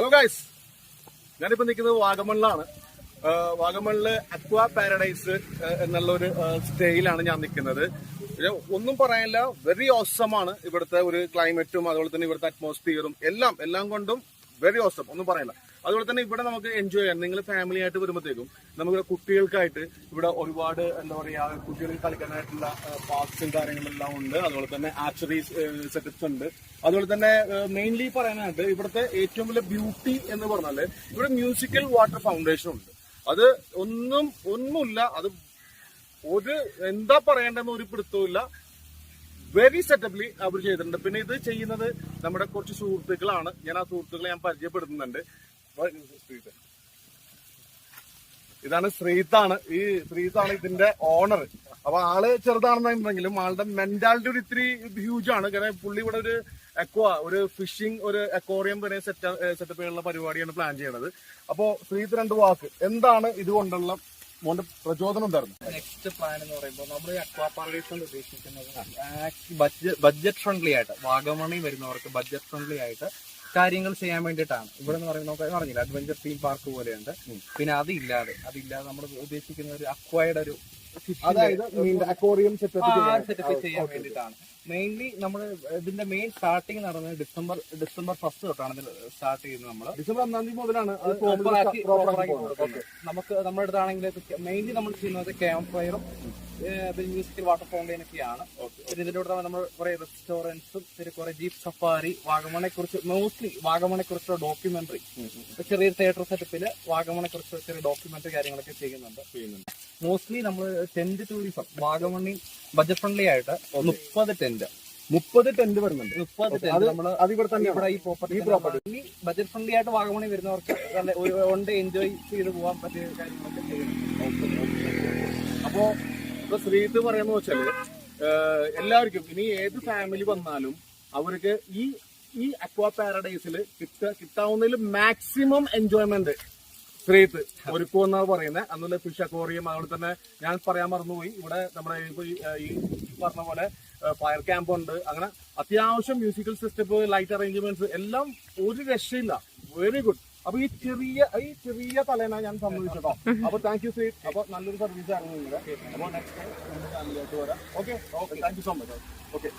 Hello guys, ഞാനിപ്പോ നിൽക്കുന്നത് വാഗമണിലാണ്. വാഗമണില് അക്വാ paradise എന്നുള്ള ഒരു സ്റ്റേയിലാണ് ഞാൻ നിൽക്കുന്നത്. ഒന്നും പറയാനില്ല, വെരി ഓസമാണ് ഇവിടുത്തെ ഒരു ക്ലൈമറ്റും അതുപോലെ തന്നെ ഇവിടുത്തെ അറ്റ്മോസ്ഫിയറും എല്ലാം കൊണ്ടും വെരി ഓസം, ഒന്നും പറയാനില്ല. അതുപോലെ തന്നെ ഇവിടെ നമുക്ക് എൻജോയ് ചെയ്യാം. നിങ്ങൾ ഫാമിലി ആയിട്ട് വരുമ്പോഴത്തേക്കും നമുക്ക് കുട്ടികൾക്കായിട്ട് ഇവിടെ ഒരുപാട് എന്താ പറയാ, കുട്ടികൾക്ക് കളിക്കാനായിട്ടുള്ള പാർക്സും കാര്യങ്ങളെല്ലാം ഉണ്ട്. അതുപോലെ തന്നെ ആർച്ചറി സെറ്റപ്സ് ഉണ്ട്. അതുപോലെ തന്നെ മെയിൻലി പറയാനായിട്ട് ഇവിടുത്തെ ഏറ്റവും വലിയ ബ്യൂട്ടി എന്ന് പറഞ്ഞാല് ഇവിടെ മ്യൂസിക്കൽ വാട്ടർ ഫൗണ്ടേഷൻ ഉണ്ട്. അത് ഒന്നുമില്ല, അത് ഒരു എന്താ പറയേണ്ടെന്ന് ഒരു പിടുത്തവുമില്ല. വെരി സെറ്റപ്ലി അവർ ചെയ്തിട്ടുണ്ട്. പിന്നെ ഇത് ചെയ്യുന്നത് നമ്മുടെ കുറച്ച് സുഹൃത്തുക്കളാണ്. ഞാൻ ആ സുഹൃത്തുക്കളെ പരിചയപ്പെടുത്തുന്നുണ്ട്. ഇതാണ് ശ്രീത്താണ്. ഈ ശ്രീത്താണ് ഇതിന്റെ ഓണർ. അപ്പൊ ആള് ചെറുതാണെന്നുണ്ടെങ്കിലും ആളുടെ മെന്റാലിറ്റി ഒരു ഇത്തിരി ഹ്യൂജ് ആണ്. കാരണം പുള്ളി ഇവിടെ ഒരു ഒരു ഫിഷിംഗ്, ഒരു അക്വേറിയം വരെ സെറ്റപ്പ് ചെയ്യാനുള്ള പരിപാടിയാണ് പ്ലാൻ ചെയ്യണത്. അപ്പോ ശ്രീത്ത് രണ്ട് വാക്ക്, എന്താണ് ഇതുകൊണ്ടുള്ള മോന്റെ പ്രചോദനം തരുന്നു? നെക്സ്റ്റ് പ്ലാൻ എന്ന് പറയുമ്പോൾ നമ്മൾ അക്വാ പാരഡൈസ് കൊണ്ട് ഉദ്ദേശിക്കുന്നത് ബഡ്ജറ്റ് ഫ്രണ്ട്ലി ആയിട്ട്, വാഗമണി വരുന്നവർക്ക് ബഡ്ജറ്റ് ഫ്രണ്ട്ലി ആയിട്ട് കാര്യങ്ങൾ ചെയ്യാൻ വേണ്ടിയിട്ടാണ്. ഇവിടെ എന്ന് പറയുന്നത് നമുക്ക് പറഞ്ഞില്ല, അഡ്വഞ്ചർ തീം പാർക്ക് പോലെയുണ്ട്. പിന്നെ അതില്ലാതെ നമ്മൾ ഉദ്ദേശിക്കുന്ന ഒരു അക്വയുടെ ഒരു അക്വേറിയം സെറ്റപ്പ് ചെയ്യാൻ വേണ്ടിയിട്ടാണ്. മെയിൻലി നമ്മൾ ഇതിന്റെ മെയിൻ സ്റ്റാർട്ടിങ് നടന്നത് ഡിസംബർ 1 തൊട്ടാണ് ഇത് സ്റ്റാർട്ട് ചെയ്യുന്നത്. നമ്മൾ ഡിസംബർ 1 മുതലാണ് നമുക്ക് നമ്മുടെ അടുത്താണെങ്കിൽ മെയിൻലി നമ്മൾ ചെയ്യുന്നത് ക്യാമ്പ് ഫയറും മ്യൂസിക്കൽ വാട്ടർ ഫൗണ്ടൈൻ ഒക്കെയാണ്. പിന്നെ ഇതിന്റെ കൂടെ നമ്മൾ കുറെ റെസ്റ്റോറൻറ്റ്സും പിന്നെ കുറെ ജീപ്പ് സഫാരി, വാഗമണെ കുറിച്ച് മോസ്റ്റ്ലി വാഗമണെ കുറിച്ചുള്ള ഡോക്യുമെന്ററി, ചെറിയൊരു തിയേറ്റർ സെറ്റപ്പില് വാഗമണെ കുറിച്ച് ചെറിയ ഡോക്യുമെന്ററി കാര്യങ്ങളൊക്കെ ചെയ്യുന്നുണ്ട്. മോസ്റ്റ്ലി നമ്മൾ ടെന്റ് ടൂറിസം വാഗമണി ബഡ്ജറ്റ് ഫ്രണ്ട്ലി ആയിട്ട് 30 ടെന്റ് വരുന്നുണ്ട്. 30 ടെന്റ് നമ്മൾ അതിവിടെ തന്നെ ഇവിടെ ഈ പ്രോപ്പർട്ടി ബഡ്ജറ്റ് ഫ്രണ്ട്ലി ആയിട്ട് വാഗമണി വരുന്നവർക്ക് വൺ ഡേ എൻജോയ് ചെയ്ത് പോകാൻ പറ്റിയ കാര്യങ്ങളൊക്കെ ചെയ്യുന്നു. അപ്പോ ഇപ്പൊ ശ്രീത്ത് പറയാന്ന് വെച്ചാല് എല്ലാവർക്കും ഇനി ഏത് ഫാമിലി വന്നാലും അവർക്ക് ഈ അക്വാ പാരഡൈസിൽ കിട്ടാവുന്നതിൽ മാക്സിമം എൻജോയ്മെന്റ് ശ്രീത്ത് ഒരുക്കുമെന്നാണ് പറയുന്നത്. അതുപോലെ ഫിഷ് അക്വേറിയം, അതുപോലെ തന്നെ ഞാൻ പറയാൻ മറന്നുപോയി, ഇവിടെ നമ്മുടെ ഈ പറഞ്ഞ പോലെ ഫയർ ക്യാമ്പ് ഉണ്ട്. അങ്ങനെ അത്യാവശ്യം മ്യൂസിക്കൽ സിസ്റ്റപ്പ്, ലൈറ്റ് അറേഞ്ച്മെന്റ്സ് എല്ലാം ഒരു രക്ഷയില്ല. Very good. അപ്പൊ ഈ ചെറിയ തലേന ഞാൻ സമ്മതിച്ചോ. അപ്പൊ താങ്ക് യു ശ്രീത്ത്. അപ്പൊ നല്ലൊരു സർവീസ് ആയിരുന്നു നിങ്ങളുടെ. അപ്പൊ നെക്സ്റ്റ് ടൈം ഫാമിലിയായിട്ട് വരാം. Okay, thank you so much. Okay.